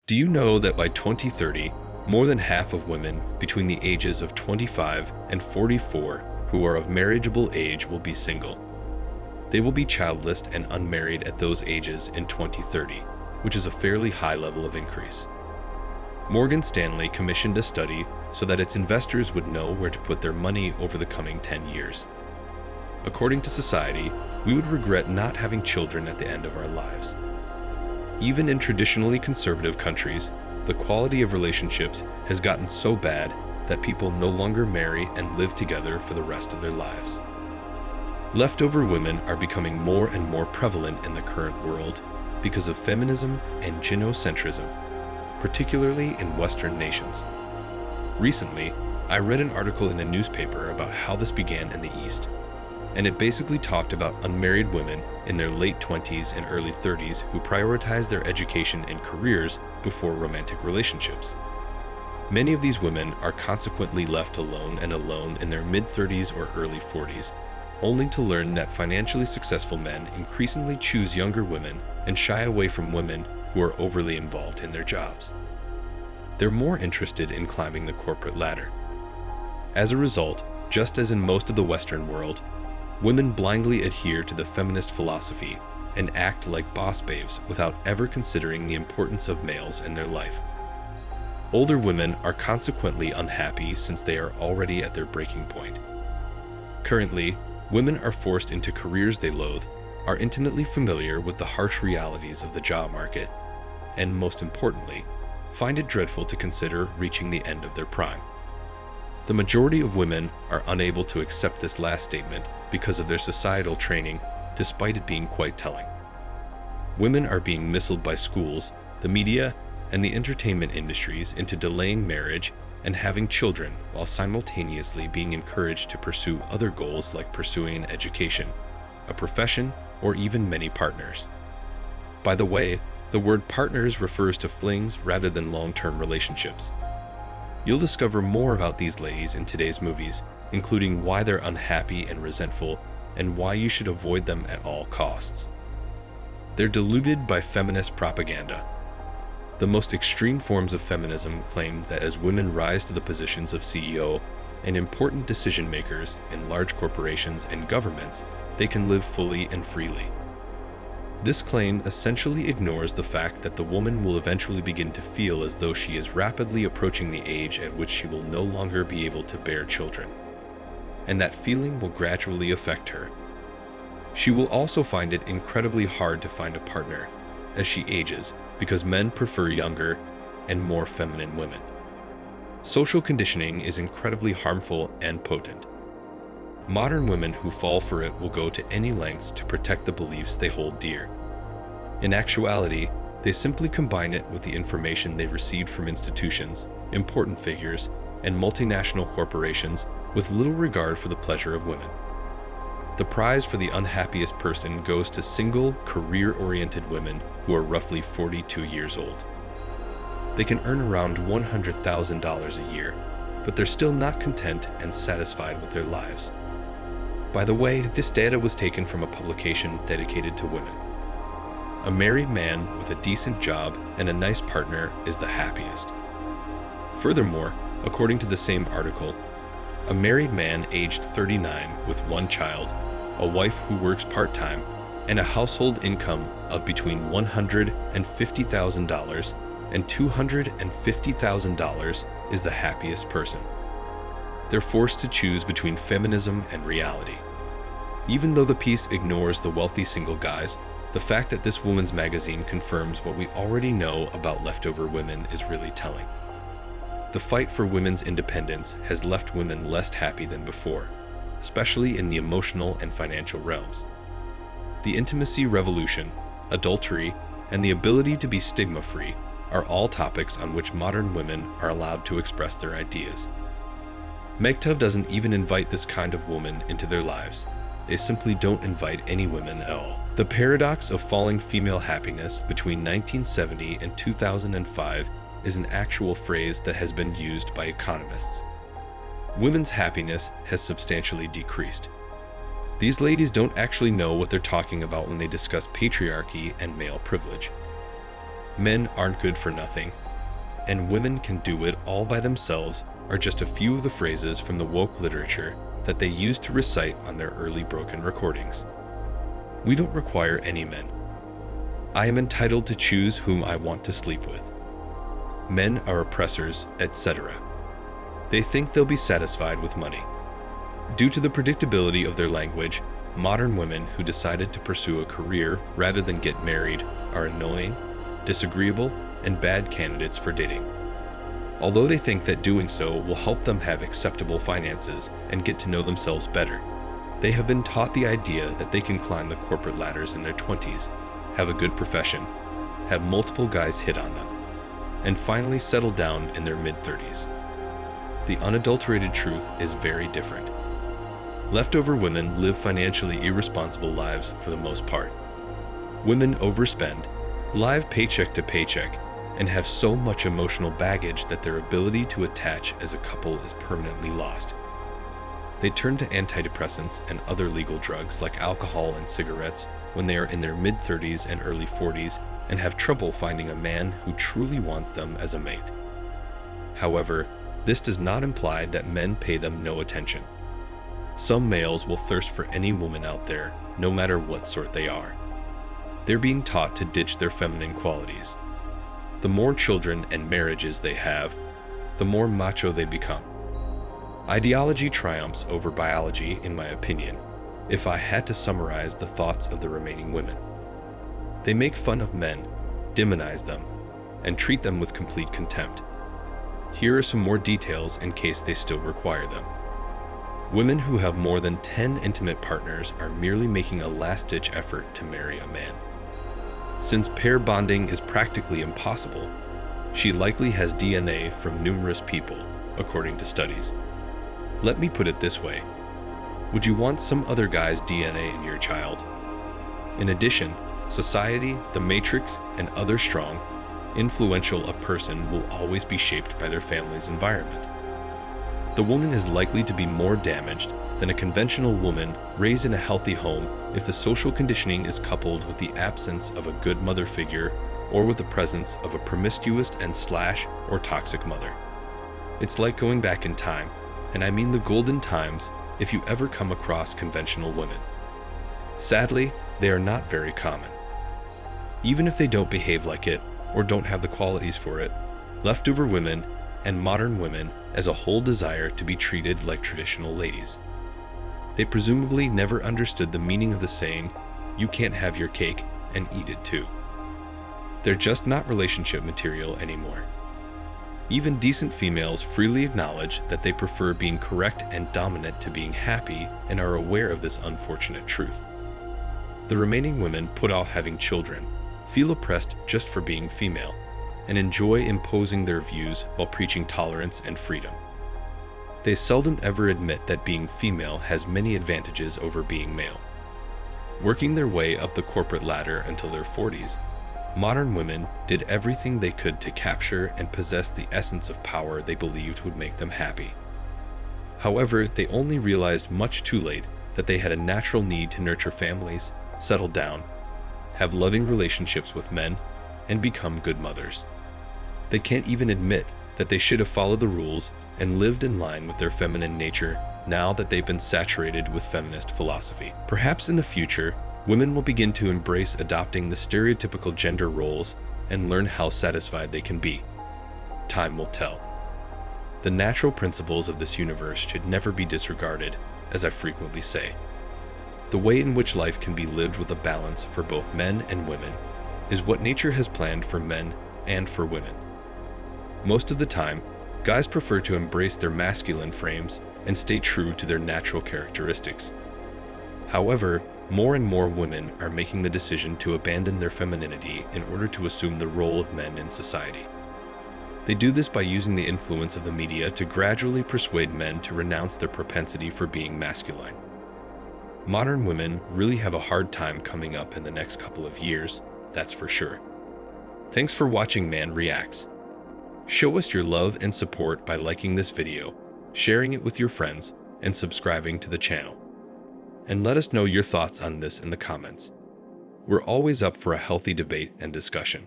Do you know that by 2030, more than half of women between the ages of 25 and 44 who are of marriageable age will be single? They will be childless and unmarried at those ages in 2030, which is a fairly high level of increase. Morgan Stanley commissioned a study so that its investors would know where to put their money over the coming 10 years. According to society, we would regret not having children at the end of our lives. Even in traditionally conservative countries, the quality of relationships has gotten so bad that people no longer marry and live together for the rest of their lives. Leftover women are becoming more and more prevalent in the current world because of feminism and gynocentrism, particularly in Western nations. Recently, I read an article in a newspaper about how this began in the East, and it basically talked about unmarried women in their late 20s and early 30s who prioritize their education and careers before romantic relationships. Many of these women are consequently left alone in their mid-30s or early 40s, only to learn that financially successful men increasingly choose younger women and shy away from women who are overly involved in their jobs. They're more interested in climbing the corporate ladder. As a result, just as in most of the Western world, women blindly adhere to the feminist philosophy and act like boss babes without ever considering the importance of males in their life. Older women are consequently unhappy since they are already at their breaking point. Currently, women are forced into careers they loathe, are intimately familiar with the harsh realities of the job market, and most importantly, find it dreadful to consider reaching the end of their prime. The majority of women are unable to accept this last statement because of their societal training, despite it being quite telling. Women are being misled by schools, the media, and the entertainment industries into delaying marriage and having children while simultaneously being encouraged to pursue other goals like pursuing an education, a profession, or even many partners. By the way, the word partners refers to flings rather than long-term relationships. You'll discover more about these ladies in today's movies, including why they're unhappy and resentful, and why you should avoid them at all costs. They're deluded by feminist propaganda. The most extreme forms of feminism claim that as women rise to the positions of CEO and important decision makers in large corporations and governments, they can live fully and freely. This claim essentially ignores the fact that the woman will eventually begin to feel as though she is rapidly approaching the age at which she will no longer be able to bear children, and that feeling will gradually affect her. She will also find it incredibly hard to find a partner as she ages because men prefer younger and more feminine women. Social conditioning is incredibly harmful and potent. Modern women who fall for it will go to any lengths to protect the beliefs they hold dear. In actuality, they simply combine it with the information they've received from institutions, important figures, and multinational corporations with little regard for the pleasure of women. The prize for the unhappiest person goes to single, career-oriented women who are roughly 42 years old. They can earn around $100,000 a year, but they're still not content and satisfied with their lives. By the way, this data was taken from a publication dedicated to women. A married man with a decent job and a nice partner is the happiest. Furthermore, according to the same article, a married man aged 39 with one child, a wife who works part-time, and a household income of between $150,000 and $250,000 is the happiest person. They're forced to choose between feminism and reality. Even though the piece ignores the wealthy single guys, the fact that this woman's magazine confirms what we already know about leftover women is really telling. The fight for women's independence has left women less happy than before, especially in the emotional and financial realms. The intimacy revolution, adultery, and the ability to be stigma-free are all topics on which modern women are allowed to express their ideas. MegTov doesn't even invite this kind of woman into their lives. They simply don't invite any women at all. The paradox of falling female happiness between 1970 and 2005 is an actual phrase that has been used by economists. Women's happiness has substantially decreased. These ladies don't actually know what they're talking about when they discuss patriarchy and male privilege. Men aren't good for nothing, and women can do it all by themselves are just a few of the phrases from the woke literature that they used to recite on their early broken recordings. We don't require any men. I am entitled to choose whom I want to sleep with. Men are oppressors, etc. They think they'll be satisfied with money. Due to the predictability of their language, modern women who decided to pursue a career rather than get married are annoying, disagreeable, and bad candidates for dating. Although they think that doing so will help them have acceptable finances and get to know themselves better, they have been taught the idea that they can climb the corporate ladders in their 20s, have a good profession, have multiple guys hit on them, and finally settle down in their mid-30s. The unadulterated truth is very different. Leftover women live financially irresponsible lives for the most part. Women overspend, live paycheck to paycheck, and have so much emotional baggage that their ability to attach as a couple is permanently lost. They turn to antidepressants and other legal drugs like alcohol and cigarettes when they are in their mid-30s and early 40s and have trouble finding a man who truly wants them as a mate. However, this does not imply that men pay them no attention. Some males will thirst for any woman out there, no matter what sort they are. They're being taught to ditch their feminine qualities. The more children and marriages they have, the more macho they become. Ideology triumphs over biology, in my opinion, if I had to summarize the thoughts of the remaining women. They make fun of men, demonize them, and treat them with complete contempt. Here are some more details in case they still require them. Women who have more than 10 intimate partners are merely making a last-ditch effort to marry a man. Since pair bonding is practically impossible, she likely has DNA from numerous people, according to studies. Let me put it this way. Would you want some other guy's DNA in your child? In addition, society, the matrix, and other strong, influential a person will always be shaped by their family's environment. The woman is likely to be more damaged than a conventional woman raised in a healthy home if the social conditioning is coupled with the absence of a good mother figure or with the presence of a promiscuous and / or toxic mother. It's like going back in time, and I mean the golden times if you ever come across conventional women. Sadly, they are not very common. Even if they don't behave like it or don't have the qualities for it, leftover women and modern women as a whole desire to be treated like traditional ladies. They presumably never understood the meaning of the saying, "You can't have your cake and eat it too." They're just not relationship material anymore. Even decent females freely acknowledge that they prefer being correct and dominant to being happy and are aware of this unfortunate truth. The remaining women put off having children, feel oppressed just for being female, and enjoy imposing their views while preaching tolerance and freedom. They seldom ever admit that being female has many advantages over being male. Working their way up the corporate ladder until their 40s, modern women did everything they could to capture and possess the essence of power they believed would make them happy. However, they only realized much too late that they had a natural need to nurture families, settle down, have loving relationships with men, and become good mothers. They can't even admit that they should have followed the rules and lived in line with their feminine nature now that they've been saturated with feminist philosophy. Perhaps in the future, women will begin to embrace adopting the stereotypical gender roles and learn how satisfied they can be. Time will tell. The natural principles of this universe should never be disregarded, as I frequently say. The way in which life can be lived with a balance for both men and women is what nature has planned for men and for women. Most of the time, guys prefer to embrace their masculine frames and stay true to their natural characteristics. However, more and more women are making the decision to abandon their femininity in order to assume the role of men in society. They do this by using the influence of the media to gradually persuade men to renounce their propensity for being masculine. Modern women really have a hard time coming up in the next couple of years, that's for sure. Thanks for watching Man Reacts. Show us your love and support by liking this video, sharing it with your friends, and subscribing to the channel. And let us know your thoughts on this in the comments. We're always up for a healthy debate and discussion.